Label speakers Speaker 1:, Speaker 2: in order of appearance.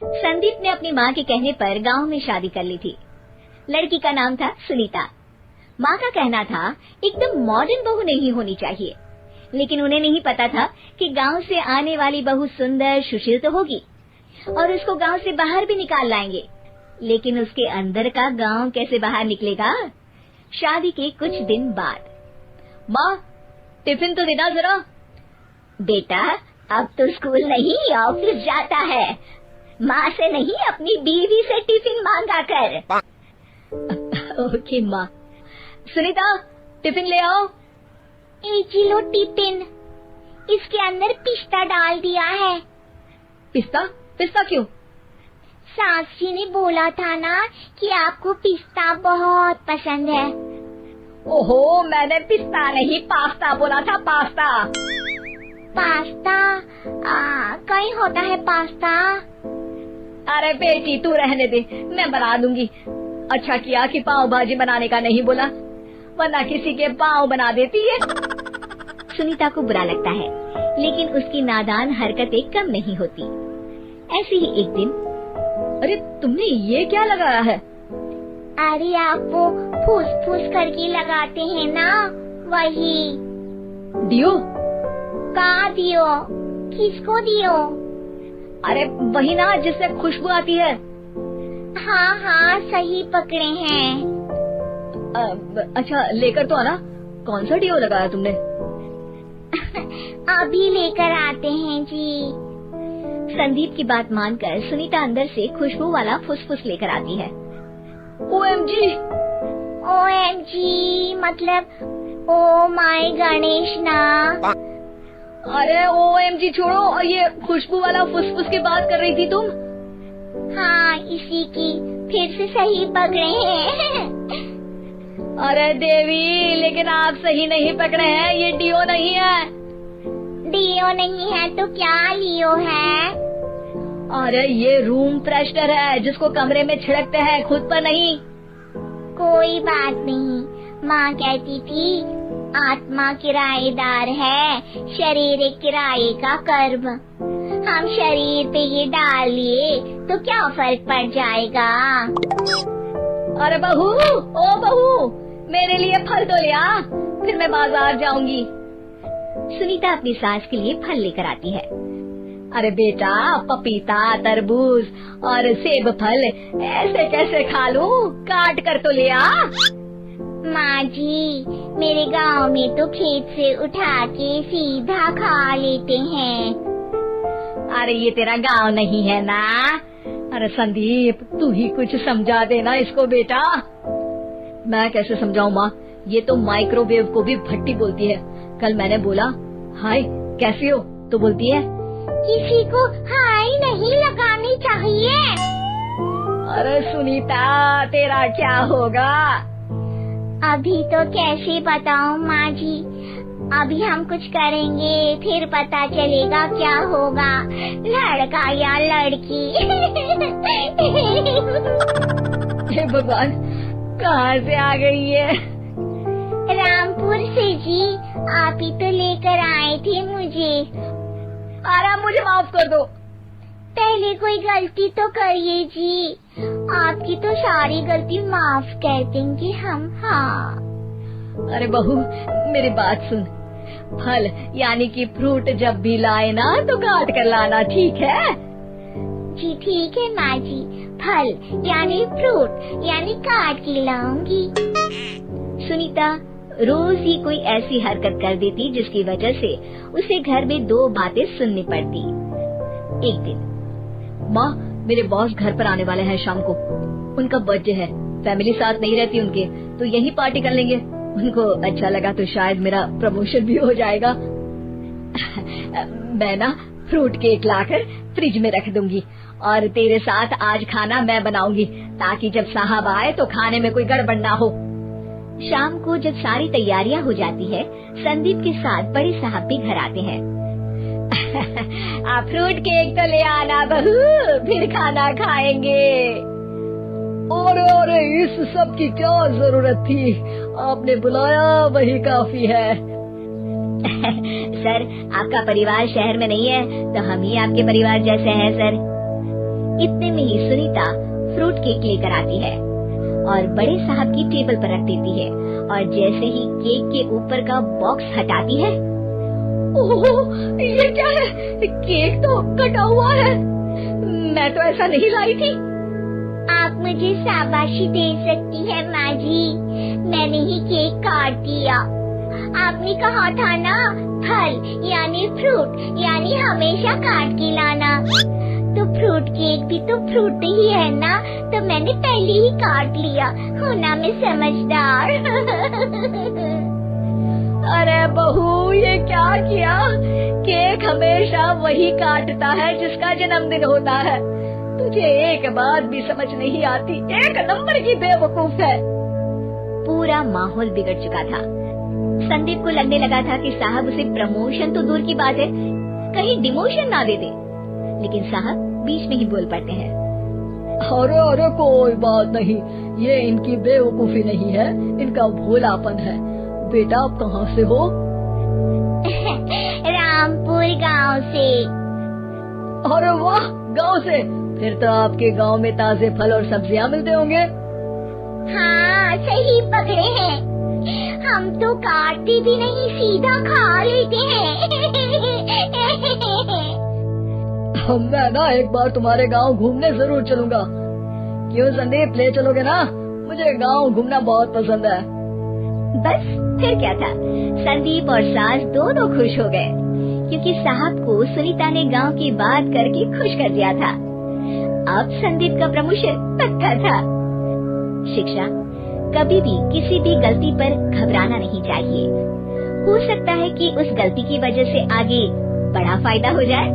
Speaker 1: संदीप ने अपनी माँ के कहने पर गांव में शादी कर ली थी। लड़की का नाम था सुनीता। माँ का कहना था एकदम मॉडर्न बहू नहीं होनी चाहिए, लेकिन उन्हें नहीं पता था कि गांव से आने वाली बहू सुंदर सुशील तो होगी और उसको गांव से बाहर भी निकाल लाएंगे, लेकिन उसके अंदर का गांव कैसे बाहर निकलेगा। शादी के कुछ दिन बाद,
Speaker 2: माँ टिफिन तो देना जरा।
Speaker 1: बेटा अब तो स्कूल नहीं ऑफिस जाता है, माँ से नहीं अपनी बीवी से टिफिन मांगा कर।
Speaker 2: ओके माँ। सुनीता टिफिन ले आओ।
Speaker 1: एक किलो टिफिन, इसके अंदर पिस्ता डाल दिया है।
Speaker 2: पिस्ता? पिस्ता क्यों?
Speaker 1: सास जी ने बोला था ना कि आपको पिस्ता बहुत पसंद है।
Speaker 2: ओहो, मैंने पिस्ता नहीं पास्ता बोला था, पास्ता।
Speaker 1: पास्ता? कहीं होता है पास्ता?
Speaker 2: अरे बेटी तू रहने दे, मैं बना दूंगी। अच्छा किया कि पाव भाजी बनाने का नहीं बोला, वरना किसी के पाव बना देती है।
Speaker 1: सुनीता को बुरा लगता है, लेकिन उसकी नादान हरकतें कम नहीं होती। ऐसे ही एक दिन,
Speaker 2: अरे तुमने ये क्या लगाया है?
Speaker 1: अरे आप वो फूस फूस करके लगाते हैं ना, वही।
Speaker 2: दियो?
Speaker 1: का दियो? किसको दियो?
Speaker 2: अरे वही ना जिससे खुशबू आती है।
Speaker 1: हाँ हाँ सही पकड़े हैं।
Speaker 2: अच्छा लेकर तो आना। कौन सा डियो लगाया तुमने?
Speaker 1: अभी लेकर आते हैं जी। संदीप की बात मानकर सुनीता अंदर से खुशबू वाला फुसफुस लेकर आती है।
Speaker 2: OMG!
Speaker 1: OMG मतलब ओ माय गणेश ना।
Speaker 2: अरे OMG छोड़ो, ये खुशबू वाला फुसफुस की बात कर रही थी तुम?
Speaker 1: हाँ इसी की, फिर से सही पकड़े हैं।
Speaker 2: अरे देवी, लेकिन आप सही नहीं पकड़े हैं, ये डियो नहीं है।
Speaker 1: डियो नहीं है तो क्या लियो है?
Speaker 2: अरे ये रूम फ्रेशनर है, जिसको कमरे में छिड़कते हैं, खुद पर नहीं।
Speaker 1: कोई बात नहीं, माँ कहती थी आत्मा किराएदार है, शरीर एक किराए का कर्म। हम शरीर पे ये डाल लिए तो क्या फर्क पड़ जाएगा।
Speaker 2: अरे बहू, ओ बहू, मेरे लिए फल तो ले आ, फिर मैं बाजार जाऊंगी।
Speaker 1: सुनीता अपनी सास के लिए फल लेकर आती है।
Speaker 2: अरे बेटा, पपीता, तरबूज और सेब फल ऐसे कैसे खा लूं? काट कर तो ले आ।
Speaker 1: माँ जी, मेरे गांव में तो खेत से उठा के सीधा खा लेते हैं।
Speaker 2: अरे ये तेरा गांव नहीं है ना। अरे संदीप, तू ही कुछ समझा देना इसको बेटा। मैं कैसे समझाऊं माँ, ये तो माइक्रोवेव को भी भट्टी बोलती है। कल मैंने बोला हाय कैसी हो, तो बोलती है
Speaker 1: किसी को हाय नहीं लगानी चाहिए।
Speaker 2: अरे सुनीता, तेरा क्या होगा?
Speaker 1: अभी तो कैसे बताऊं माँ जी, अभी हम कुछ करेंगे फिर पता चलेगा क्या होगा, लड़का या लड़की।
Speaker 2: हे भगवान, कहाँ से आ गई है?
Speaker 1: रामपुर से जी, आप ही तो लेकर आए थे मुझे।
Speaker 2: अरे मुझे माफ कर दो।
Speaker 1: पहले कोई गलती तो करिए जी, आपकी तो सारी गलती माफ कर देंगे हम। हाँ।
Speaker 2: अरे बहू मेरी बात सुन, फल यानी कि फ्रूट जब भी लाए ना तो काट कर लाना, ठीक है?
Speaker 1: जी ठीक है माँ जी, फल यानी फ्रूट यानी काट के लाऊंगी। सुनीता रोज ही कोई ऐसी हरकत कर देती जिसकी वजह से उसे घर में दो बातें सुननी पड़ती। एक दिन,
Speaker 2: माँ मेरे बॉस घर पर आने वाले हैं शाम को, उनका बर्थडे है, फैमिली साथ नहीं रहती उनके, तो यही पार्टी कर लेंगे। उनको अच्छा लगा तो शायद मेरा प्रमोशन भी हो जाएगा। मैं ना फ्रूट केक लाकर फ्रिज में रख दूंगी और तेरे साथ आज खाना मैं बनाऊंगी, ताकि जब साहब आए तो खाने में कोई गड़बड़ ना हो।
Speaker 1: शाम को जब सारी तैयारियां हो जाती है, संदीप के साथ बड़े साहब भी घर आते हैं।
Speaker 2: आप फ्रूट केक तो ले आना बहू, फिर खाना खाएंगे। और इस सब की क्या जरूरत थी, आपने बुलाया वही काफी है।
Speaker 1: सर आपका परिवार शहर में नहीं है तो हम ही आपके परिवार जैसे हैं सर। इतने में ही सुनीता फ्रूट केक लेकर आती है और बड़े साहब की टेबल पर रख देती है और जैसे ही केक के ऊपर का बॉक्स हटाती है,
Speaker 2: ओह, ये क्या है? केक तो कटा हुआ है। मैं तो ऐसा नहीं लाई थी।
Speaker 1: आप मुझे शाबाशी दे सकती है माँ जी, मैंने ही केक काट दिया। आपने कहा था ना, फल यानी फ्रूट यानी हमेशा काट के लाना, तो फ्रूट केक भी तो फ्रूट ही है ना, तो मैंने पहले ही काट लिया। होना मैं समझदार।
Speaker 2: अरे बहू, ये क्या किया? केक हमेशा वही काटता है जिसका जन्मदिन होता है। तुझे एक बात भी समझ नहीं आती, एक नंबर की बेवकूफ है।
Speaker 1: पूरा माहौल बिगड़ चुका था। संदीप को लगने लगा था कि साहब उसे प्रमोशन तो दूर की बात है, कहीं डिमोशन ना दे दे, लेकिन साहब बीच में ही बोल पड़ते हैं।
Speaker 2: अरे अरे, कोई बात नहीं, ये इनकी बेवकूफी नहीं है, इनका भोलापन है। बेटा, आप कहाँ से हो?
Speaker 1: रामपुर गांव से।
Speaker 2: अरे वाह, गांव से? फिर तो आपके गांव में ताजे फल और सब्जियां मिलते होंगे।
Speaker 1: हाँ, सही पकड़े हैं। हम तो काटते भी नहीं, सीधा खा लेते हैं।
Speaker 2: मैं ना एक बार तुम्हारे गांव घूमने जरूर चलूंगा। क्यों संदीप, ले चलोगे ना? मुझे गांव घूमना बहुत पसंद है।
Speaker 1: बस फिर क्या था, संदीप और सास दोनों खुश हो गए, क्योंकि साहब को सुनीता ने गांव की बात करके खुश कर दिया था। अब संदीप का प्रमोशन पक्का था। शिक्षा, कभी भी किसी भी गलती पर घबराना नहीं चाहिए। हो सकता है कि उस गलती की वजह से आगे बड़ा फायदा हो जाए।